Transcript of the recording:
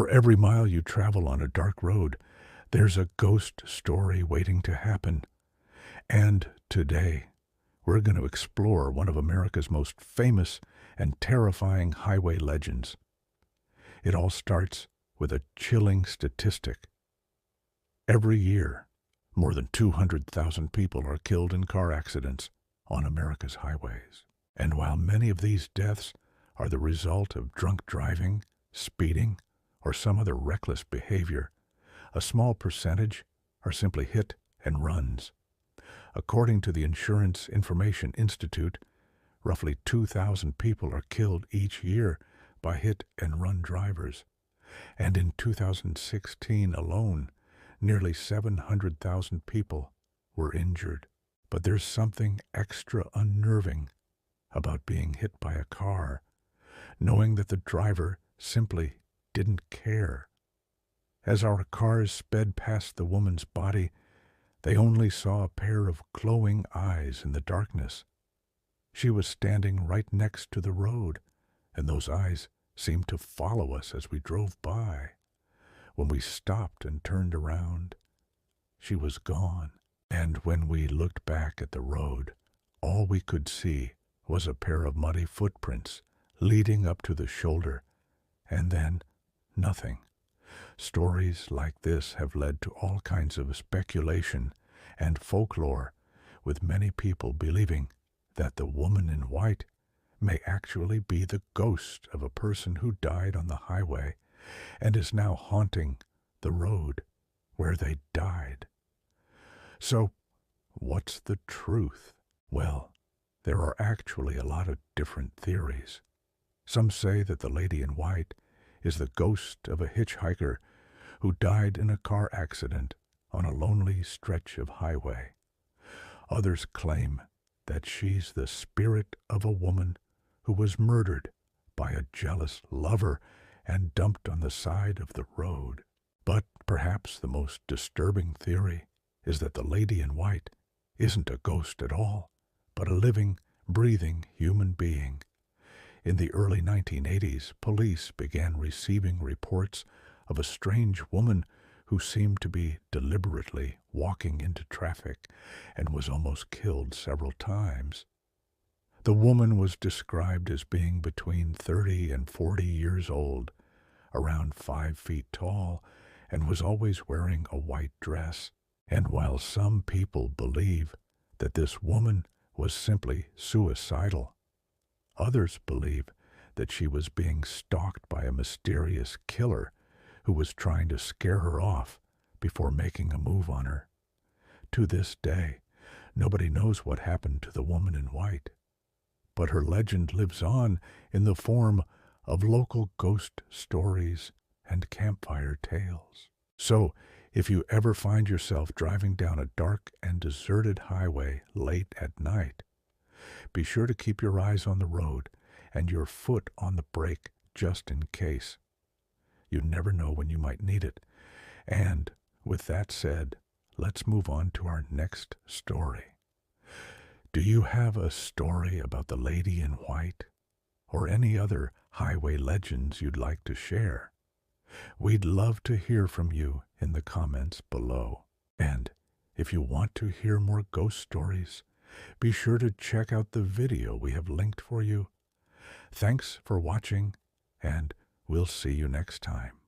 For every mile you travel on a dark road, there's a ghost story waiting to happen. And today, we're going to explore one of America's most famous and terrifying highway legends. It all starts with a chilling statistic. Every year, more than 200,000 people are killed in car accidents on America's highways. And while many of these deaths are the result of drunk driving, speeding, or some other reckless behavior, a small percentage are simply hit and runs. According to the Insurance Information Institute, roughly 2,000 people are killed each year by hit-and-run drivers. And in 2016 alone, nearly 700,000 people were injured. But there's something extra unnerving about being hit by a car, knowing that the driver simply didn't care. As our cars sped past the woman's body, they only saw a pair of glowing eyes in the darkness. She was standing right next to the road, and those eyes seemed to follow us as we drove by. When we stopped and turned around, she was gone. And when we looked back at the road, all we could see was a pair of muddy footprints leading up to the shoulder, and then nothing. Stories like this have led to all kinds of speculation and folklore, with many people believing that the woman in white may actually be the ghost of a person who died on the highway and is now haunting the road where they died. So, what's the truth? Well, there are actually a lot of different theories. Some say that the lady in white is the ghost of a hitchhiker who died in a car accident on a lonely stretch of highway. Others claim that she's the spirit of a woman who was murdered by a jealous lover and dumped on the side of the road. But perhaps the most disturbing theory is that the lady in white isn't a ghost at all, but a living, breathing human being. In the early 1980s, police began receiving reports of a strange woman who seemed to be deliberately walking into traffic and was almost killed several times. The woman was described as being between 30 and 40 years old, around 5 feet tall, and was always wearing a white dress. And while some people believe that this woman was simply suicidal, others believe that she was being stalked by a mysterious killer who was trying to scare her off before making a move on her. To this day, nobody knows what happened to the woman in white, but her legend lives on in the form of local ghost stories and campfire tales. So, if you ever find yourself driving down a dark and deserted highway late at night, be sure to keep your eyes on the road and your foot on the brake just in case. You never know when you might need it. And with that said, let's move on to our next story. Do you have a story about the lady in white or any other highway legends you'd like to share? We'd love to hear from you in the comments below. And if you want to hear more ghost stories, be sure to check out the video we have linked for you. Thanks for watching, and we'll see you next time.